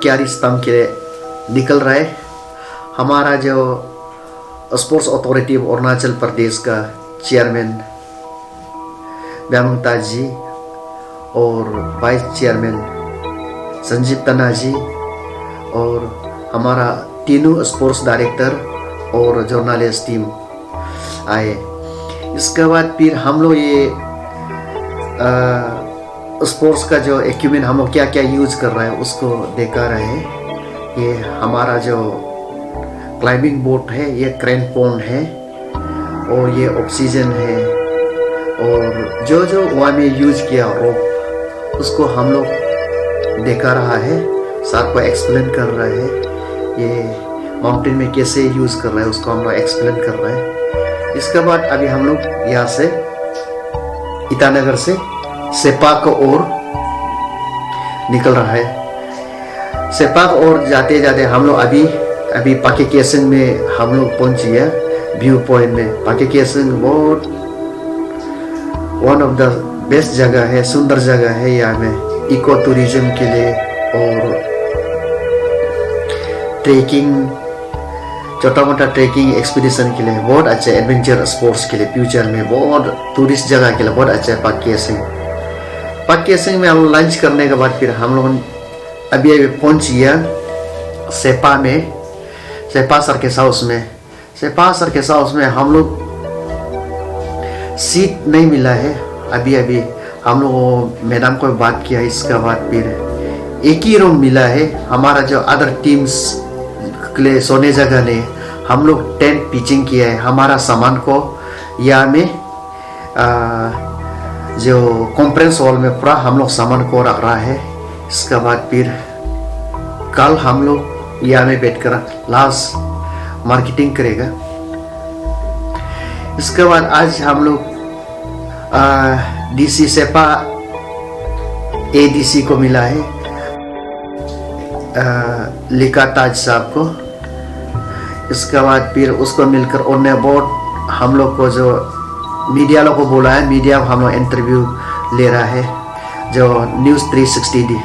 क्यारी स्तंभ के निकल रहा है। हमारा जो sports authority of Arunachal Pradesh का चेयरमैन ब्यामंग ताज जी और वाइस चेयरमैन संजीव तना जी और हमारा तीनों स्पोर्ट्स डायरेक्टर और जर्नलिस्ट टीम आए। इसके बाद फिर हम लोग ये स्पोर्ट्स का जो इक्विपमेंट हम लोग क्या क्या यूज कर रहे हैं उसको देखा रहे हैं। ये हमारा जो क्लाइंबिंग बोर्ड है, ये क्रैम्पॉन है और ये ऑक्सीजन है और जो जो वहाँ में यूज किया रोप उसको हम लोग देखा रहा है, सर को एक्सप्लेन कर रहा है। ये माउंटेन में कैसे यूज कर रहा है उसको हम लोग एक्सप्लेन कर रहे हैं। इसके बाद अभी हम लोग यहाँ से ईटानगर से सेपाक ओर निकल रहा है। सेपाक ओर जाते जाते हम लोग अभी पाके केसंग में हम लोग पहुंच गया व्यू पॉइंट में। पाके केसंग बहुत वन ऑफ द बेस्ट जगह है, सुंदर जगह है यहाँ में इको टूरिज्म के लिए और ट्रेकिंग, छोटा मोटा ट्रेकिंग एक्सपीडिशन के लिए बहुत अच्छा है। एडवेंचर स्पोर्ट्स के लिए फ्यूचर में बहुत टूरिस्ट जगह के लिए बहुत अच्छा है पाके केसंग में हम लोग लंच करने के बाद फिर हम लोग अभी पहुंच गया सेपा में, सेपा सर्कस हाउस में। सेपा सर्कस हाउस में हम लोग सीट नहीं मिला है। अभी हम लोग मैडम को बात किया, इसका बाद फिर एक ही रूम मिला है। हमारा जो अदर टीम्स के लिए सोने जगह नहीं, हम लोग टेंट पिचिंग किया है। हमारा सामान को यहाँ में जो कॉन्फ्रेंस हॉल में पूरा हम लोग सामान को रख रहा है। इसके बाद फिर कल हम लोग यहाँ में बैठकर लास्ट मार्केटिंग करेगा। इसके बाद आज हम लोग डीसी सेपा एडीसी को मिला है, लिखा ताज साहब को। इसके बाद फिर उसको मिलकर उन्होंने बहुत हम लोग को जो मीडिया लोग को बोला है, मीडिया हम लोग इंटरव्यू ले रहा है जो न्यूज़ 360D।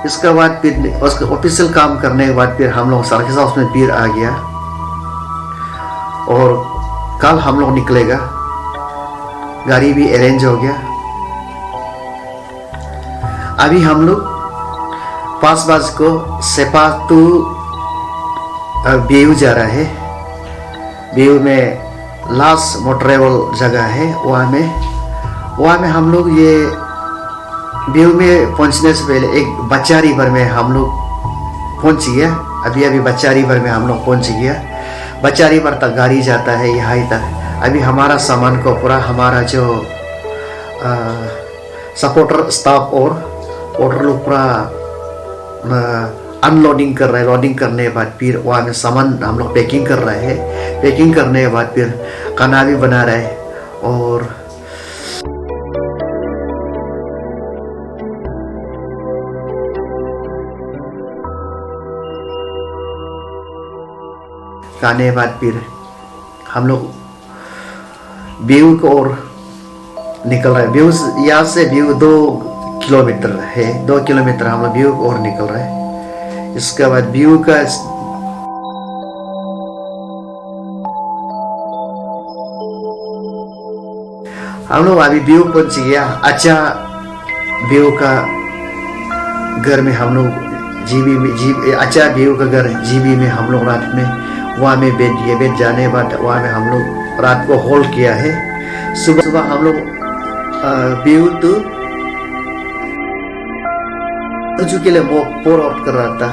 इसके बाद फिर उसका ऑफिशियल काम करने के बाद फिर हम लोग सर्कस हाउस में फिर आ गया और कल हम लोग निकलेगा। गाड़ी भी अरेंज हो गया। अभी हम लोग 5 बजे को सेपा टू बेयू जा रहा है। बेयू में लास्ट मोटरेबल जगह है। वहाँ में हम लोग ये बेयू में पहुँचने से पहले एक बच्चा रिवर में हम लोग पहुँच गया। अभी बच्चा रिवर में हम लोग पहुँच गया। बच्चा रिवर तक गाड़ी जाता है यहाँ तक। अभी हमारा सामान को पूरा हमारा जो सपोर्टर स्टाफ और पोर्टर लोग पूरा अनलोडिंग कर रहे हैं। लोडिंग करने के बाद फिर वहाँ में सामान हम लोग पैकिंग कर रहे हैं। पैकिंग करने के बाद फिर खाना भी बना रहे हैं और खाने के बाद फिर हम लोग व्यू को और निकल रहे हैं। व्यू यहाँ से व्यू 2 किलोमीटर है, 2 किलोमीटर हम लोग व्यू को और निकल रहे हैं। इसके बाद व्यू का हम लोग अभी व्यू पहुंच गया। अच्छा व्यू का घर में हम लोग अच्छा व्यू का घर जीबी में हम लोग रात में वहाँ में बैठ जाने के बाद वहाँ में हम लोग रात को होल्ड किया है। सुबह हम लोग व्यू टू के लिए पोर आउट कर रहा था।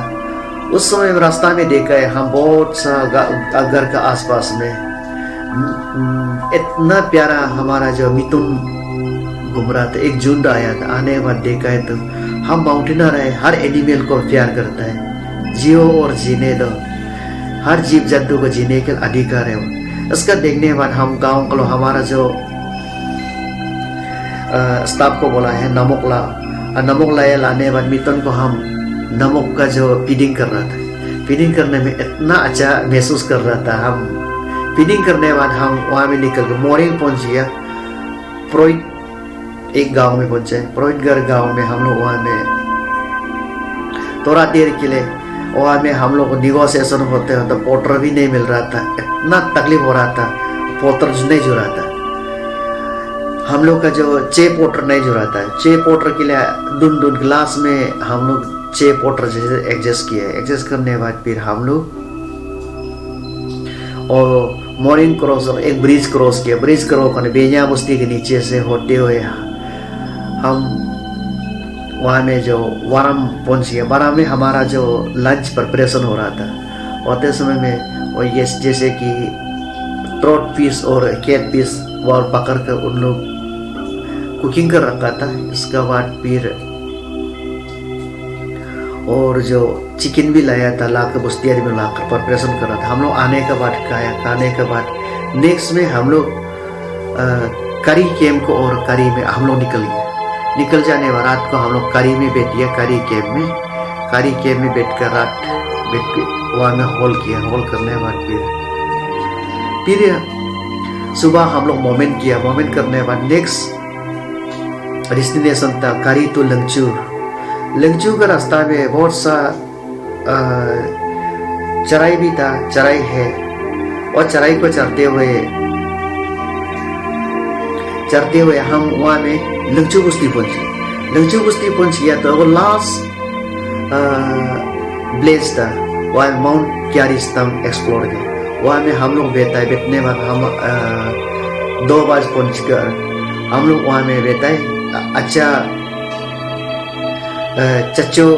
उस समय रास्ता में देखा है हम बहुत सा घर का आसपास में इतना प्यारा हमारा जो मिथुन घूम रहा था। एक झुंड आया था। आने के बाद देखा है तो हम माउंटेनर है, हर एनिमल को प्यार करता है। जियो और जीने दो, हर जीव जंतु को जीने के अधिकार है। इसका देखने के बाद हम गाँव को हमारा जो स्टाफ को बोला है नमक लाया। लाने के बाद मिथुन को हम नमक का जो फीडिंग कर रहा था, फीडिंग करने में इतना अच्छा महसूस कर रहा था। हम फीडिंग करने के बाद हम वहाँ में निकल कर मॉर्निंग पहुँच गया। प्रोइट एक गांव में पहुँचे। प्रोइटगढ़ गांव में हम लोग वहाँ में थोड़ा देर के लिए वहाँ में हम लोग निगोसिएशन होते हैं तो पोटर भी नहीं मिल रहा था, इतना तकलीफ हो रहा था, पोटर नहीं जुड़ा था। हम लोग का जो 6 पोटर नहीं जुड़ा था, 6 पोटर के लिए दून ग्लास में हम लोग 6 पोटर जैसे एडजस्ट किए। एडजस्ट करने के बाद फिर हम लोग और मॉर्निंग क्रॉस एक ब्रिज क्रॉस किया। ब्रिज क्रॉस करने बेनिया बस्ती के नीचे से होते हुए हम वहाँ में जो वारम पहुँचे। वारम में हमारा जो लंच प्रिपरेशन हो रहा था, होते समय में और ये जैसे कि ट्रॉट पीस और कैट पीस वो पकड़ कर उन लोग कुकिंग कर रखा था। इसके बाद फिर और जो चिकन भी लाया था लाकर बस्तियारी में लाकर प्रिपरेशन कर रहा था। हम लोग आने के बाद खाया। खाने के बाद नेक्स्ट में हम लोग करी कैंप को और करी में हम लोग निकल जाने वाला। रात को हम लोग करी में बैठिए, करी कैंप में बैठ कर रात बैठ वहाँ में होल किया। होल करने के बाद फिर सुबह हम लोग मोमेंट किया। मोमेंट करने के बाद नेक्स्ट डेस्टिनेशन था करी टू लंगचू का रास्ता में बहुत सा चराई भी था, चराई है। और चराई को चढ़ते हुए हम वहाँ में लंगचू बस्ती पहुँच गया। तो वो लास्ट प्लेस था, वहाँ माउंट क्यारिस्तम एक्सप्लोर किया। वहाँ में हम लोग बैठने बाद हम 2 बजे पहुँच कर हम लोग वहाँ में बैठे। अच्छा चच्चो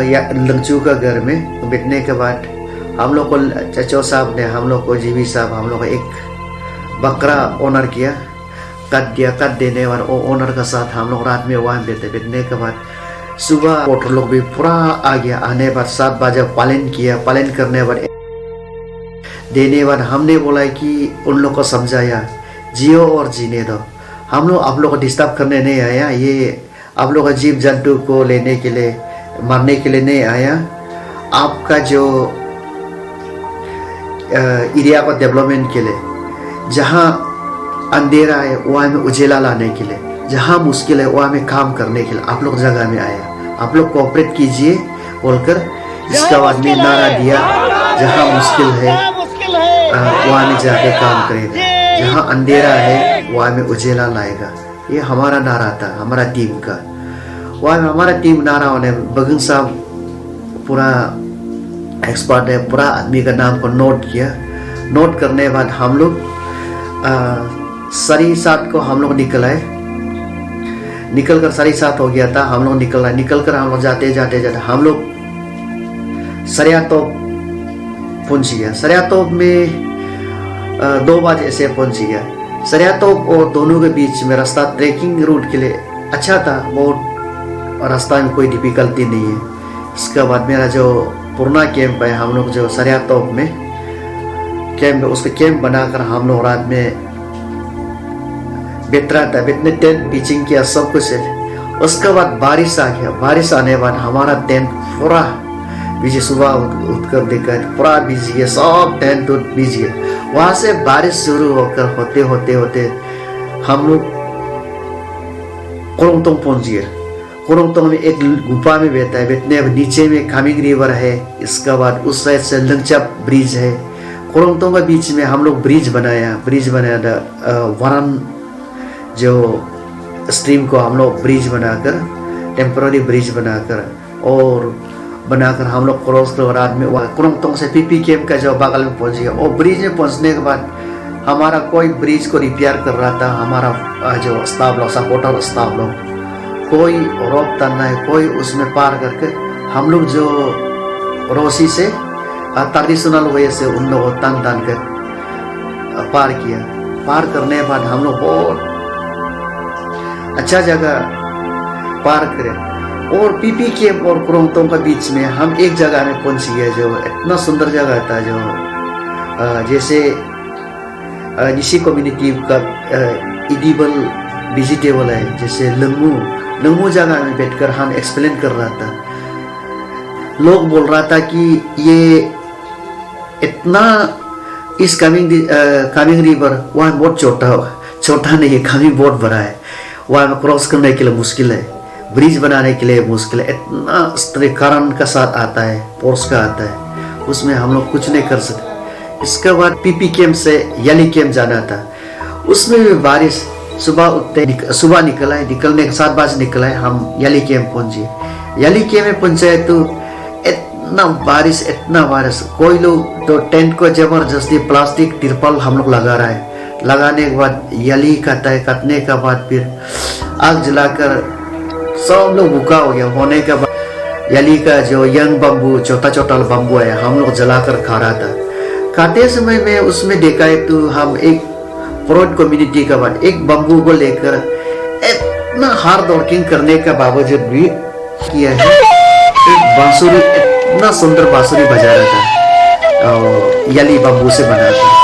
या लंगचू का घर में बैठने के बाद हम लोग को चच्चो साहब ने हम लोग को जीवी साहब हम लोग को एक बकरा ऑनर किया, कट देने वाला ओनर का साथ हम लोग रात में वहाँ बैठने के बाद सुबह पोटर लोग भी पूरा आ गया। आने बाद 7 बजे पालन किया। पालन करने बाद देने बाद हमने बोला कि उन लोग को समझाया जियो और जीने दो। हम लोग आप लोग को डिस्टर्ब करने नहीं आया, ये आप लोग का जीव जंतु को लेने के लिए मारने के लिए नहीं आया। आपका जो एरिया को डेवलपमेंट के लिए, जहाँ अंधेरा है वहाँ में उजेला लाने के लिए, जहाँ मुश्किल है वहाँ में काम करने के लिए आप लोग जगह में आया। आप लोग कोऑपरेट कीजिए बोलकर इसका बाद में नारा दिया, जहाँ मुश्किल है वहाँ में जाके काम करेगा, जहाँ अंधेरा है वहाँ में उजेला लाएगा। ये हमारा नारा था, हमारा टीम का। वहाँ में हमारा टीम नारा होने बगन साहब पूरा एक्सपर्ट है, पूरा आदमी का नाम को नोट किया। नोट करने के बाद हम लोग 7:30 को हम लोग निकल कर 7:30 हो गया था। हम लोग निकल कर हम लोग जाते हम लोग सरियातोप पहुंच गया। सरियातोप में 2 बजे ऐसे पहुंच गया। सरियातोप और दोनों के बीच में रास्ता ट्रैकिंग रूट के लिए अच्छा था, बहुत रास्ता में कोई डिफिकल्टी नहीं है। इसके बाद मेरा जो पुराना कैंप है, हम लोग जो सरियातोप में कैंप है उसका कैंप बनाकर हम लोग रात में बैठ रहा था। बैठने टेंट पिचिंग किया, सब कुछ है। उसके बाद बारिश आ गया। बारिश आने के बाद हमारा टेंट पूरा भीजे। सुबह उठकर देखा पूरा भीज गया, सब टेंट भीज गया। वहाँ से बारिश शुरू होकर होते हम लोग कोरंगतोंग पहुँच गए। कोरंगतोंग में एक गुफा में बैठने नीचे में खामिंग रिवर है। इसके बाद उस साइड से लंगचप ब्रिज है। कोरंगतोंग के बीच में हम लोग ब्रिज बनाया वरम जो स्ट्रीम को हम लोग ब्रिज बनाकर, टेम्पररी ब्रिज बनाकर हम लोग क्रॉस कर रात में कोरंगतोंग से पीपी कैंप का जो बगल में पहुंच गया। और ब्रिज में पहुंचने के बाद हमारा कोई ब्रिज को रिपेयर कर रहा था। हमारा जो स्टाफ लोग, सपोर्टर स्टाफ लोग, कोई रोप तनना है, कोई उसमें पार करके हम लोग जो रोसी से ट्रेडिशनल वे से उन लोगों तन कर पार किया। पार करने के बाद हम लोग बहुत अच्छा जगह पार करें। और पीपी कैंप और कोरंगतोंग के बीच में हम एक जगह में पहुंच गए, जो इतना सुंदर जगह था, जो जैसे निशी कम्युनिटी का एडिबल वेजिटेबल है, जैसे लंगू जगह में बैठकर हम एक्सप्लेन कर रहा था। लोग बोल रहा था कि ये इतना इस कमिंग रिवर वहाँ बहुत छोटा नहीं है, कमिंग बहुत बड़ा है, वहाँ क्रॉस करने के लिए मुश्किल है। ब्रिज बनाने के लिए मुश्किल है, इतना स्त्रीकरण का साथ आता है, फोर्स का आता है, उसमें हम लोग कुछ नहीं कर सकते। इसके बाद पीपी कैंप से याली कैंप जाना था, उसमें भी बारिश। सुबह निकला है, निकलने के 7 बजे निकला है, हम याली कैंप पहुंचे। याली कैंप में पहुंचे तो इतना बारिश, कोई लोग तो टेंट को जबरदस्ती प्लास्टिक तिरपाल हम लोग लगा रहा है। लगाने के बाद याली कटने के बाद फिर आग जलाकर सब लोग भूखा हो गया। होने के बाद याली का जो यंग बम्बू, छोटा बम्बू है, हम लोग जलाकर खा रहा था। खाते समय में उसमें देखा है तो हम एक प्रोड कम्युनिटी का बाद एक बम्बू को लेकर इतना हार्ड वर्किंग करने के बावजूद भी किया है। एक बांसुरी, इतना सुंदर बांसुरी बजा रहा था और याली बम्बू से बना था।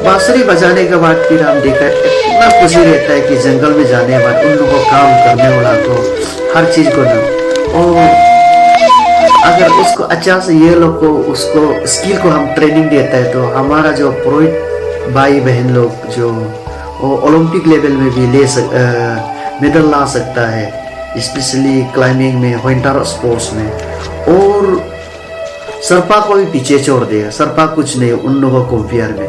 बांसुरी बजाने के बाद फिर हम देखा इतना खुशी रहता है कि जंगल में जाने के बाद उन लोगों को काम करने वाला को हर चीज को ना, और अगर उसको अच्छा से ये लोग को उसको स्किल को हम ट्रेनिंग देता है तो हमारा जो पुरोहित भाई बहन लोग जो ओलंपिक लेवल में भी मेडल ला सकता है, स्पेशली क्लाइंबिंग में, विंटर स्पोर्ट्स में। और सरपा को भी पीछे छोड़ देगा। सरपा कुछ नहीं उन लोगों को कंपेयर में,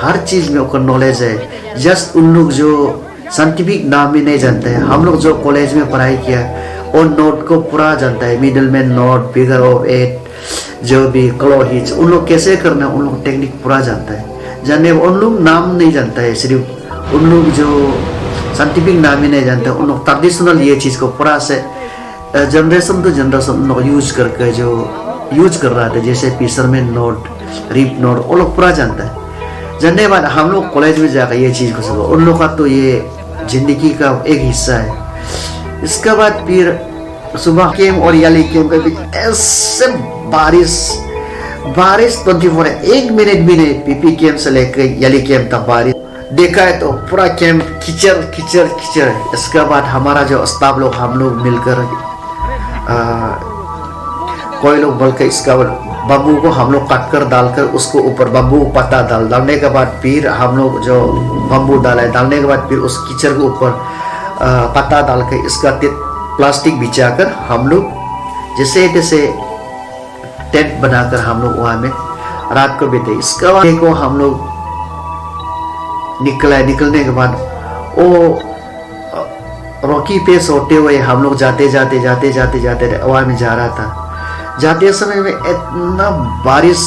हर चीज में उनका नॉलेज है। जस्ट उन लोग जो साइंटिफिक नाम भी नहीं जानते हैं, हम लोग जो कॉलेज में पढ़ाई किया और नोट को पूरा जानता है, middle man note, figure of 8, जो भी क्लो हिच, उन लोग कैसे करना उन लोग टेक्निक पूरा जानता है। जाने उन लोग नाम नहीं जानता है, सिर्फ उन लोग जो साइंटिफिक नाम ही नहीं जानते, उन लोग ट्रेडिशनल ये चीज़ को पूरा से जनरेशन टू जनरेशन उन लोग यूज करके जो यूज कर रहा था, जैसे फिशरमैन नोट, रिप नोट, वो लोग पूरा जानता है। जानने के बाद हम लोग कॉलेज में जाकर ये चीज़ को सब उन लोग का तो ये जिंदगी का एक हिस्सा है। इसके बाद फिर सुबह कैंप और याली कैंप के बीच ऐसे बारिश 24 है, 1 मिनट भी नहीं। पीपी कैंप से लेकर याली कैंप तक बारिश देखा है तो पूरा कैंप कीचड़ है। इसके बाद हमारा जो स्टाफ लोग हम लोग मिलकर कोई लोग बल्कि इसका बम्बू को हम लोग काट कर डालकर उसको ऊपर बम्बू पत्ता डालने के बाद फिर हम लोग जो बम्बू डालने के बाद फिर उस कीचड़ के ऊपर पत्ता डाल के इसका प्लास्टिक बिछाकर हम लोग जैसे टेंट बनाकर हम लोग वहाँ में रात को बिताए। इसके बाद को हम लोग निकलने के बाद वो रॉकी पे सोते हुए हम लोग जाते वहाँ में जा रहा था। जाते समय में इतना बारिश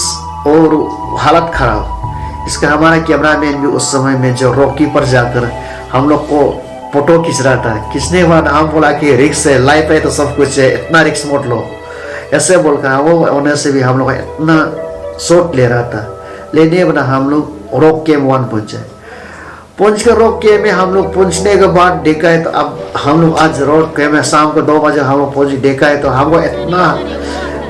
और हालत खराब। इसका हमारा कैमरामैन भी उस समय में जो रॉकी पर जाकर हम लोग को फोटो खींच रहा था। खींचने के बाद हम बोला कि रिक्स है, लाइफ है तो सब कुछ है, इतना रिक्स मत लो, ऐसे बोलकर वो होने से भी हम लोग इतना शॉट ले रहा था। लेने के बाद हम लोग रॉक कैंप 1 पहुँच कर रॉक कैंप में हम लोग पहुँचने के बाद देखा है तो अब हम लोग आज रॉक कैंप में शाम को 2 बजे हम लोग पहुँच देखा है तो हमको इतना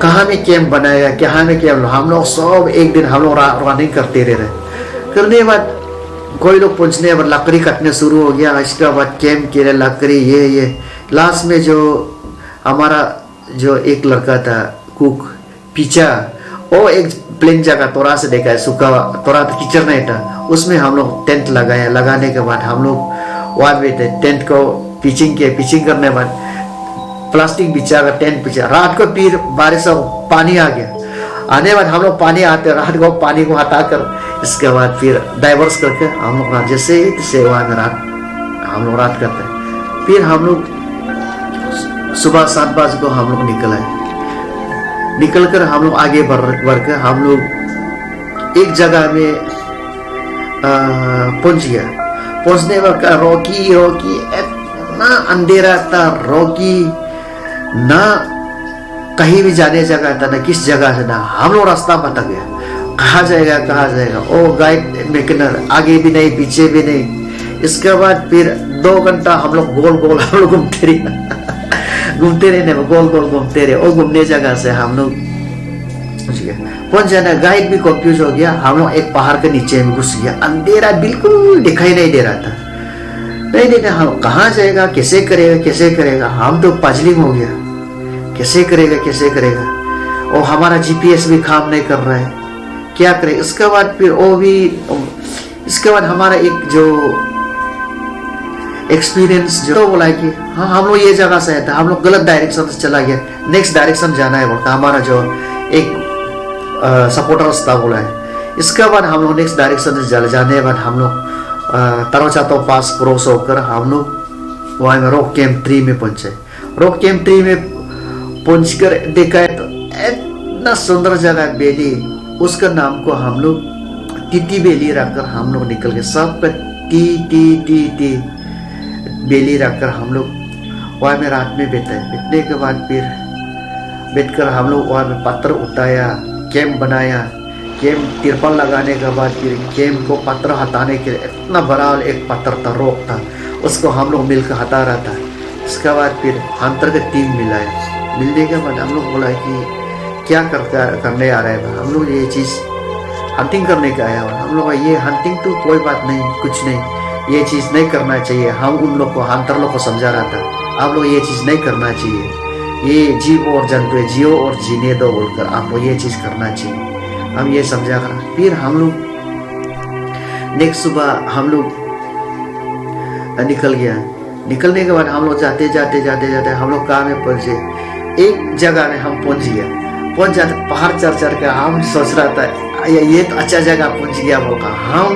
कहाँ में कैंप बनाएगा, कहाँ में कैंप, हम लोग सब एक दिन हम लोग रनिंग करते रहे। करने के बाद कोई लोग पहुँचने पर लकड़ी कटने शुरू हो गया। इसके बाद कैंप के लिए लकड़ी ये लास्ट में जो हमारा जो एक लड़का था कुक पीछा, वो एक प्लेन जगह थोड़ा से देखा है, सूखा थोड़ा तो कीचड़ नहीं था, उसमें हम लोग टेंट लगाया। लगाने के बाद हम लोग वहाँ पे टेंट को पिचिंग करने के बाद प्लास्टिक बिछा कर टेंट बिछा। रात को फिर बारिश और पानी आ गया। आने के बाद हम लोग पानी आते रात को पानी को हटाकर इसके बाद फिर डाइवर्स करके हम लोग जैसे वहाँ में हम लोग रात करते हैं। फिर हम लोग सुबह 7 बजे को हम लोग निकल कर हम लोग आगे बढ़ कर हम लोग एक जगह में पहुंच गया। पहुंचने वक्त रॉकी इतना अंधेरा था, रॉकी ना कहीं भी जाने जगह था, ना किस जगह से, ना हम लोग रास्ता बता गया कहाँ जाएगा। ओ गाइड में आगे भी नहीं पीछे भी नहीं। इसके बाद फिर 2 घंटा हम लोग गोल हम लोग घूमते रहे और घूमने जगह से हम लोग पहुंच जाना। गाइड भी कंफ्यूज हो गया। हम लोग एक पहाड़ के नीचे में घुस गया। अंधेरा बिल्कुल दिखाई नहीं दे रहा था। नहीं हम कहाँ जाएगा, कैसे करेगा। हम तो पजलिंग हो गया, कैसे करेगा। और हमारा जीपीएस भी काम नहीं कर रहा है, क्या करे। इसके बाद फिर इसके बाद हमारा एक्सपीरियंस जो बोला है कि हाँ हम लोग ये जगह से था, हम लोग गलत डायरेक्शन से चला गया, नेक्स्ट डायरेक्शन जाना है बोलता हमारा जो एक सपोर्टर्स था बोला है। इसके बाद हम लोग नेक्स्ट डायरेक्शन से जाने के बाद हम लोग तरोचातो पास क्रॉस होकर हम लोग वहाँ में रॉक कैंप 3 में पहुंचे। रॉक कैंप 3 में पहुंच कर देखा है तो इतना सुंदर जगह बेली, उसका नाम को हम लोग टीटी बेली रखकर हम लोग निकल गए। सब पे टी टी टी टी बेली रखकर हम लोग वहाँ में रात में बैठने के बाद फिर बैठकर हम लोग वहाँ में पत्थर उठाया, कैंप बनाया। कैंप तिरपाल लगाने के बाद फिर कैंप को पत्थर हटाने के लिए इतना बड़ा एक पत्थर था, रोक था, उसको हम लोग मिलकर हटा रहा था। इसके बाद फिर हंटर का टीम मिला है। मिलने के बाद हम लोग बोला कि क्या करने आ रहा है, हम लोग ये चीज़ हंटिंग करने का आया। हम लोग ये हंटिंग तो कोई बात नहीं, कुछ नहीं, ये चीज़ नहीं करना चाहिए। हम उन लोग को हंटर लोग को समझा रहा था, आप लोग ये चीज़ नहीं करना चाहिए, ये जीव और जंतु है, जियो और जीने दो बोलकर आपको ये चीज़ करना चाहिए। हम ये समझा कर फिर हम लोग नेक्स्ट सुबह हम लोग निकल गया। निकलने के बाद हम लोग जाते जाते हम लोग कहाँ में पहुंचे, एक जगह में हम पहुंच जाते पहाड़ चढ़ कर हम सोच रहा था ये तो अच्छा जगह पहुंच गया बोलकर हम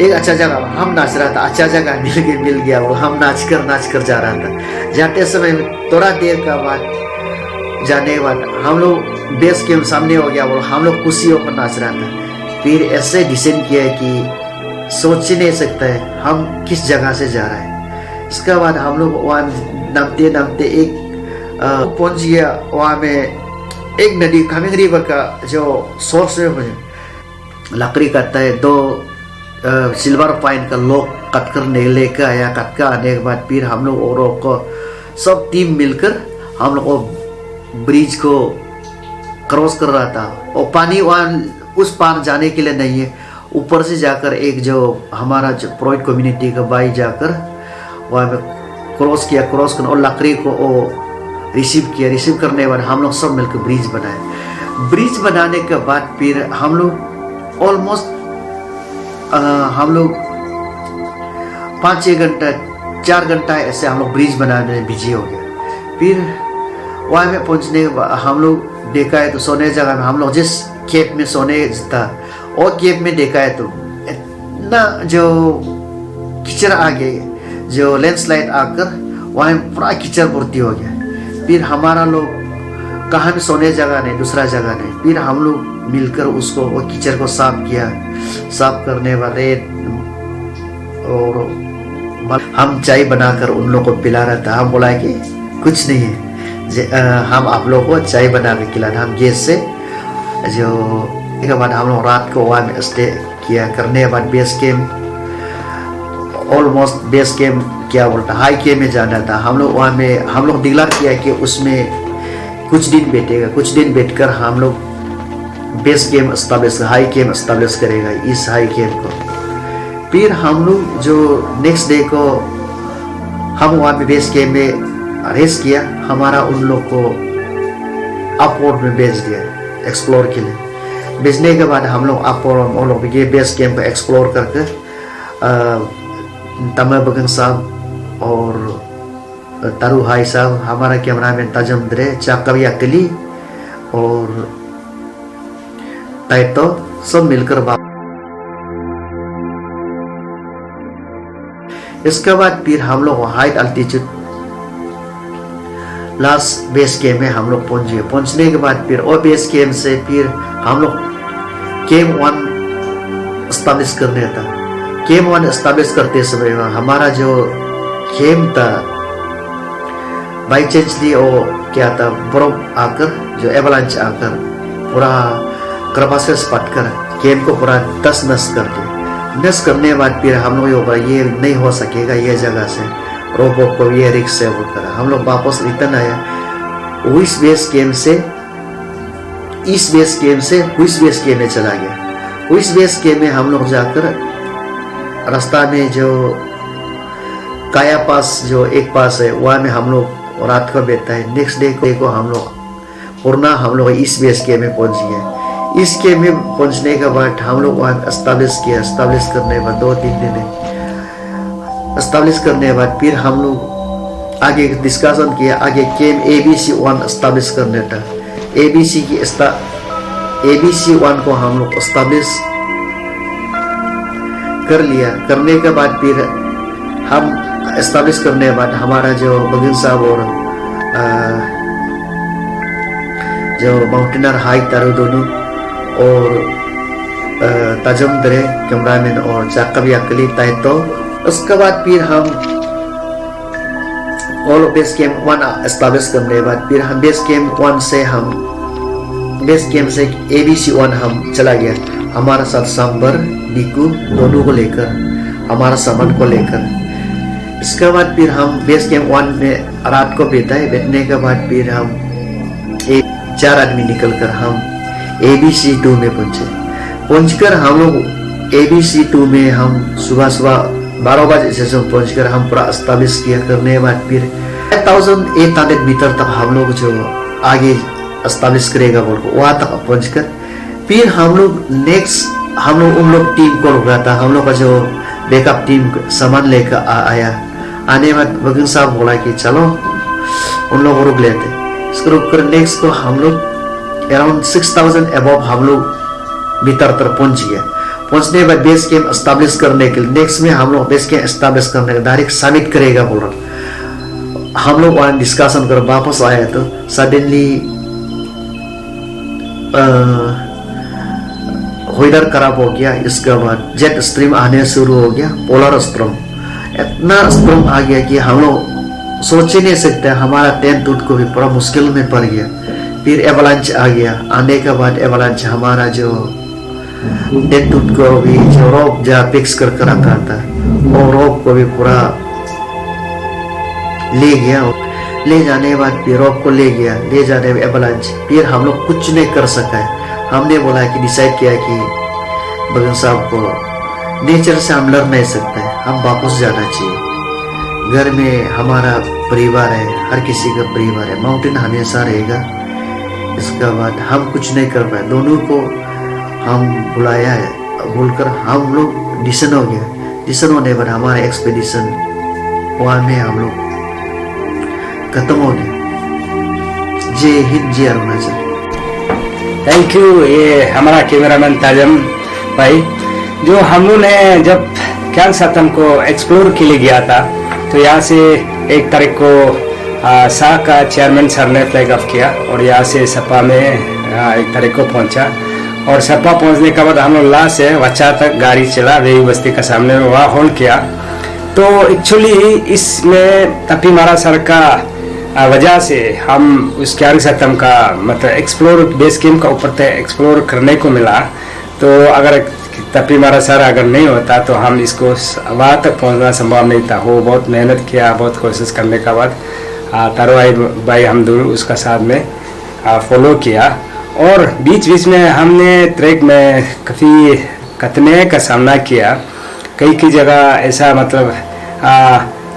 एक अच्छा जगह हम नाच रहा था, अच्छा जगह मिल गया वो, हम नाच कर जा रहा था। जाते समय थोड़ा देर का बाद जाने के बाद हम लोग बेस के सामने हो गया वो, हम लोग खुशी होकर नाच रहा था। फिर ऐसे डिसाइड किया कि सोच ही नहीं सकता है हम किस जगह से जा रहा है। इसके बाद हम लोग वहाँ नामते एक पहुँच गया। वहाँ में एक नदी कामेंग रिवर का जो सोर्स है लकड़ी कटता है, 2 सिल्वर पाइन का लोग कट कर लेकर आया। कट कर आने के बाद फिर हम लोग औरों को सब टीम मिलकर हम लोग को ब्रिज को क्रॉस कर रहा था। और पानी वहाँ उस पार जाने के लिए नहीं है, ऊपर से जाकर एक जो हमारा जो प्रोइट कम्युनिटी का भाई जाकर वहाँ में क्रॉस किया, क्रॉस करना और लकड़ी को रिसीव किया। रिसीव करने के बाद हम लोग सब मिलकर ब्रिज बनाए। ब्रिज बनाने के बाद फिर हम लोग ऑलमोस्ट हम लोग 5-6 घंटा 4 घंटा ऐसे हम लोग ब्रिज बनाने में बिजी हो गए। फिर वहाँ में पहुँचने के बाद हम लोग देखा है तो सोने जगह में हम लोग जिस केप में सोने था और केप में देखा है तो इतना जो कीचड़ आ गया, जो लैंडस्लाइड आकर वहाँ में पूरा कीचड़ भर्ती हो गया। फिर हमारा लोग कहाँ में सोने जगह नहीं, दूसरा जगह नहीं। फिर हम लोग मिलकर उसको वो कीचड़ को साफ किया। साफ करने वाले और हम चाय बनाकर उन लोग को पिला रहा था। हम बोला कि कुछ नहीं है, हम आप लोग को चाय बना के खिलाना। हम गैस से जो एक बाद हम लोग रात को वहाँ में स्टे किया। करने के बाद base camp almost base camp क्या बोलता हाई कैंप में जाना था। हम लोग वहाँ में हम लोग डिक्लेयर किया कि उसमें कुछ दिन बैठेगा, कुछ दिन बैठकर हम लोग base camp establish high camp establish करेगा इस हाई कैंप को। फिर हम लोग जो नेक्स्ट डे को हम वहाँ पे बेस कैंप में रेस्ट किया। हमारा उन लोग को अपवर्ड में भेज दिया एक्सप्लोर के लिए। भेजने के बाद हम लोग अपवर्ड उन लोग ये बेस कैंप एक्सप्लोर करके तमा बगन साहब और तारू हाई साहब, हमारा कैमरामैन ताजम द्रे, चाकवी अकली और ताइतो सब मिलकर इसके बाद फिर हम लोग height altitude last base camp में हम लोग पहुंच गए। पहुंचने के बाद फिर और बेस कैंप से फिर हम लोग कैंप 1 एस्टैब्लिश करने था। कैंप 1 एस्टैब्लिश करते समय हमारा जो कैंप था बाई चांसली और क्या था बर्फ आकर जो एवलांच आकर पूरा क्रवासेस पटकर कैंप को पूरा नष्ट कर दिया। नष्ट करने के बाद फिर हम लोग ये नहीं हो सकेगा ये जगह से, रोबोट को ये रिक्स से वो करा। हम लोग वापस रिटर्न आया इस बेस कैंप से इस बेस कैंप में चला गया। इस बेस कैंप में हम लोग जाकर रास्ता में जो काया पास जो एक पास है वहाँ में हम लोग रात को बैठता है। नेक्स्ट डे को हम लोग पूर्णा हम लोग इस बेस कैंप में पहुँच गए। इस कैंप में पहुंचने के बाद हम लोग वहाँ एस्टाब्लिश किया। एस्टाब्लिश करने के बाद 2-3 दिन एस्टाब्लिश करने के बाद फिर हम लोग आगे डिस्कशन किया। आगे कैंप ABC 1 एस्टाब्लिश करने था। ABC 1 को हम लोग एस्टाब्लिश कर लिया। करने के बाद फिर हम एस्टाब्लिश करने के बाद हमारा जो बगिन साहब और जो माउंटेनर हाइक तारू दोनों और ताजम दरे कैमरामैन और जाकब याकली ताई, तो उसके बाद फिर हम ऑल बेस कैंप 1 एस्टाब्लिश करने के बाद फिर हम बेस कैंप 1 से हम बेस कैंप से ABC 1 हम चला गया। हमारा साथ सांबर निकू दोनों को लेकर, हमारा सामान को लेकर। इसके बाद फिर हम बेस कैंप 1 में रात को बैठे। बैठने के बाद फिर हम 4 आदमी निकलकर हम ABC 2 में पहुंचकर हम लोग ABC 2 में हम सुबह 12 बजे से पहुंचकर हम पूरा एस्टाब्लिश किया। करने के बाद फिर 5800 मीटर तक हम लोग जो आगे एस्टाब्लिश करेगा बोल को वहाँ तक पहुंचकर फिर हम लोग नेक्स्ट हम लोग उन लोग टीम को रुका था। हम लोग का जो बैकअप टीम सामान लेकर आया। आने के बाद बगिन साहब बोला कि चलो उन लोग को रुक लेते। इसको रुक कर नेक्स्ट को हम लोग अराउंड 6000 अबव हम लोग भीतर तक पहुंच गया। पहुंचने के बाद बेस कैंप एस्टाब्लिश करने के लिए नेक्स्ट में हम लोग बेस कैंप एस्टाब्लिश करने का डायरेक्ट सबमिट करेगा बोल रहा। हम लोग वहाँ डिस्कशन कर वापस आया तो सडनली वेदर खराब हो गया। इसके बाद जेट स्ट्रीम आने शुरू हो गया। पोलर स्ट्रॉम इतना स्ट्रॉम आ गया कि हम लोग सोच ही नहीं सकते। हमारा टेंट टूट को भी पूरा मुश्किल में पड़ गया। फिर एवलांच आ गया। आने के बाद एवलांच हमारा जो टेंट टूट को भी जो रोप जहाँ फिक्स करके रखा था वो रोप को भी पूरा ले गया। ले जाने के बाद फिर रोप को ले गया। ले जाने में एवलांच फिर हम लोग कुछ नहीं कर सका। हमने बोला कि डिसाइड किया कि बगन साहब को नेचर से हम लड़ नहीं सकते, हम वापस जाना चाहिए। घर में हमारा परिवार है, हर किसी का परिवार है, माउंटेन हमेशा रहेगा। इसके बाद हम कुछ नहीं कर पाए। दोनों को हम बुलाया है, बोलकर हम लोग डिसीजन हो गया। डिसीजन होने पर हमारा एक्सपेडिशन वहाँ में हम लोग खत्म हो गया। जय हिंद, जय अरुणाचल। Thank you. ये हमारा कैमरामैन ताजम भाई, जो हम लोग ने जब क्यांग सातम को एक्सप्लोर के लिए गया था तो यहाँ से 1 तारीख को शाह का चेयरमैन सर ने फ्लैग ऑफ किया और यहाँ से सपा में 1 तारीख को पहुँचा। और सपा पहुँचने के बाद हम लोग ला से वच्चा तक गाड़ी चला, वेई बस्ती का सामने वहाँ होल्ड किया। तो एक्चुअली इसमें तपी मारा सर का वजह से हम उस क्यांग सातम का मतलब एक्सप्लोर बेस कैंप का ऊपर तक एक्सप्लोर करने को मिला। तो अगर तपी मारा सर अगर नहीं होता तो हम इसको वहाँ तक पहुँचना संभव नहीं था। वो बहुत मेहनत किया, बहुत कोशिश करने के बाद तारोई भाई हम दोनों उसका साथ में फॉलो किया। और बीच बीच में हमने ट्रैक में काफ़ी कतने का सामना किया। कई जगह ऐसा मतलब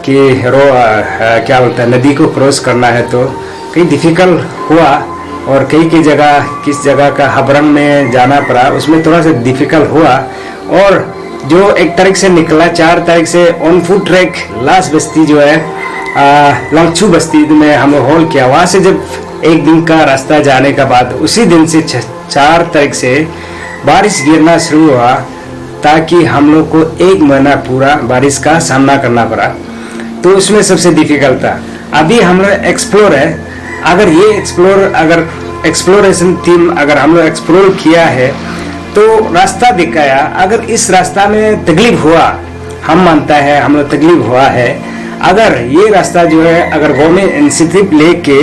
कि क्या बोलता है नदी को क्रॉस करना है तो कई डिफ़िकल्ट हुआ। और कई जगह किस जगह का हबरंग में जाना पड़ा, उसमें थोड़ा सा डिफ़िकल्ट हुआ। और जो 1 तारीख से निकला 4 तारीख से ऑन फुट ट्रैक लास्ट बस्ती जो है लंगचू बस्ती में हम लोग होल्ड किया। वहाँ से जब 1 दिन का रास्ता जाने के बाद उसी दिन से 4 तारीख से बारिश गिरना शुरू हुआ, ताकि हम लोग को 1 महीना पूरा बारिश का सामना करना पड़ा। तो उसमें सबसे डिफिकल्ट था। अभी हम लोग एक्सप्लोर है, अगर ये अगर एक्सप्लोरेशन टीम अगर हम लोग एक्सप्लोर किया है तो रास्ता दिखाया। अगर इस रास्ता में तकलीफ हुआ, हम मानता है हम लोग तकलीफ हुआ है, अगर ये रास्ता जो है अगर गवर्नमेंट इनिशिएटिव लेके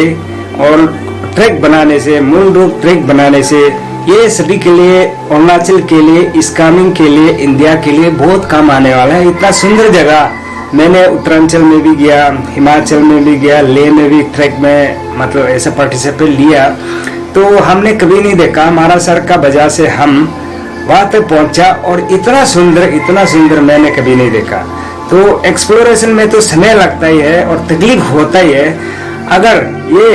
और ट्रैक बनाने से, मूल रूप ट्रैक बनाने से ये सभी के लिए, अरुणाचल के लिए, इस्कामिंग के लिए, इंडिया के लिए बहुत काम आने वाला है। इतना सुंदर जगह मैंने उत्तरांचल में भी गया, हिमाचल में भी गया, लेह में भी ट्रैक में मतलब ऐसा पार्टिसिपेट लिया, तो हमने कभी नहीं देखा। हमारा सर का वजह से हम वहाँ तक पहुँचा और इतना सुंदर मैंने कभी नहीं देखा। तो एक्सप्लोरेशन में तो समय लगता ही है और तकलीफ होता ही है। अगर ये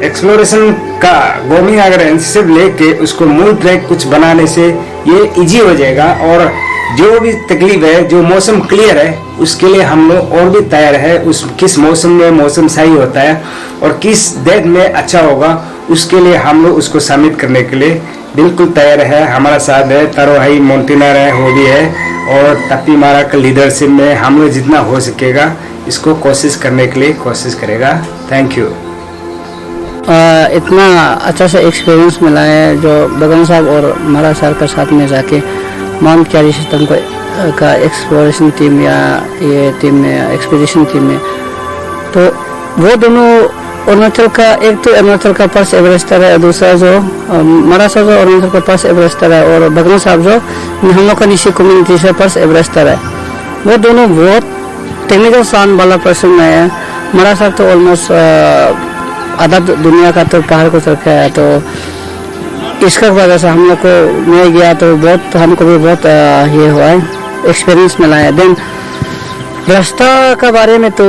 एक्सप्लोरेशन का गोमी अगर इंसेसिव लेके उसको मूल ट्रैक कुछ बनाने से ये इजी हो जाएगा। और जो भी तकलीफ है, जो मौसम क्लियर है, उसके लिए हम लोग और भी तैयार है। उस किस मौसम में मौसम सही होता है और किस डेट में अच्छा होगा, उसके लिए हम लोग उसको सबमिट करने के लिए बिल्कुल तैयार है। हमारा साथ है तारो हाई माउंटेनर है, वो भी है, और तपी मारा का लीडरशिप में हम लोग जितना हो सकेगा इसको कोशिश करने के लिए कोशिश करेगा। Thank you. इतना अच्छा सा एक्सपीरियंस मिला है जो बगन साहब और मारा सर के साथ में जाके माउंट क्यारी सिस्टम को का एक्सप्लोरेशन टीम या ये टीम में एक्सपीडिशन टीम में, तो वो दोनों अरुणाचल का, एक तो अरुणाचल का फर्स्ट एवरेस्टर है, दूसरा जो मारा साहब जो अरुणाचल का फर्स्ट एवरेस्टर है, और बगन साहब जो हम लोग का निशी कम्युनिटी से फर्स्ट एवरेस्टर है। वो दोनों बहुत टेक्निकल साउंड वाला पर्सन है। मारा साहब तो ऑलमोस्ट आधा दुनिया का तो पहाड़ को चढ़ है, तो इसका वजह से हम लोग को मैं गया तो बहुत हमको भी बहुत ये हुआ है, एक्सपीरियंस मिला है। देन रास्ता का बारे में तो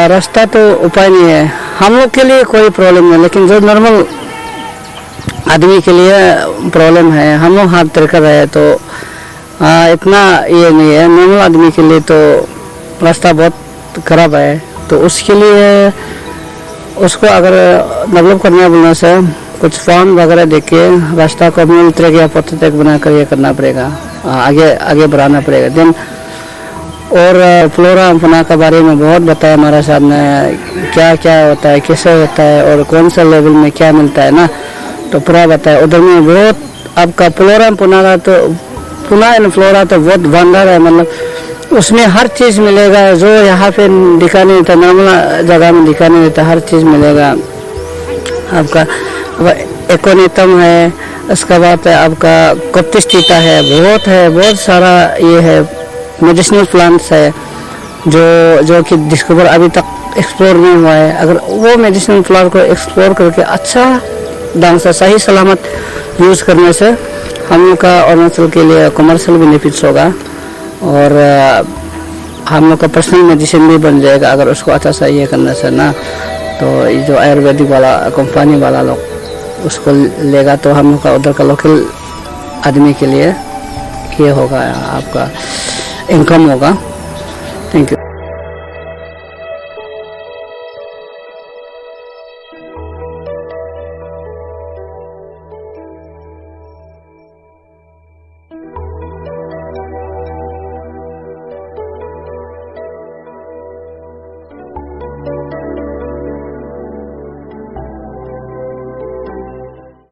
रास्ता तो उपाय नहीं है, हम लोग के लिए कोई प्रॉब्लम नहीं, लेकिन जो नॉर्मल आदमी के लिए प्रॉब्लम है। हम लोग हाथ तैर कर रहे हैं तो इतना ये नहीं है, नॉर्मल आदमी के लिए तो रास्ता बहुत खराब है। तो उसके लिए उसको अगर डेवलप करना बोलने से कुछ फॉर्म वगैरह देख के रास्ता को मूल तरह या प्रोटोटाइप बनाकर ये करना पड़ेगा, आगे बढ़ाना पड़ेगा। देन और फ्लोरा फना के बारे में बहुत बताया हमारा साहब ने, क्या क्या होता है, कैसे होता है और कौन सा लेवल में क्या मिलता है ना, तो पूरा बताया। उधर में बहुत आपका फ्लोरा फना तो पुना एंड फ्लोरा तो बहुत भंडार है, मतलब उसमें हर चीज़ मिलेगा जो यहाँ पे दिखा नहीं देता, नॉर्मल जगह में दिखा नहीं देता, हर चीज़ मिलेगा आपका। एकोनितम है, उसके बाद आपका कप्टिस्टिटा है, बहुत सारा ये है मेडिसिनल प्लांट्स है जो कि डिस्कवर अभी तक एक्सप्लोर नहीं हुआ है। अगर वो मेडिसिनल प्लांट को एक्सप्लोर करके अच्छा ढंग से सही सलामत यूज़ करने से हम लोग का अरुणाचल के लिए कमर्शियल बेनिफिट्स होगा और हम लोग का पर्सनल मेडिसिन भी बन जाएगा अगर उसको अच्छा सा ये करने से ना। तो ये जो आयुर्वेदिक वाला कंपनी वाला लोग उसको लेगा तो हम लोग का उधर का लोकल आदमी के लिए ये होगा, आपका इनकम होगा।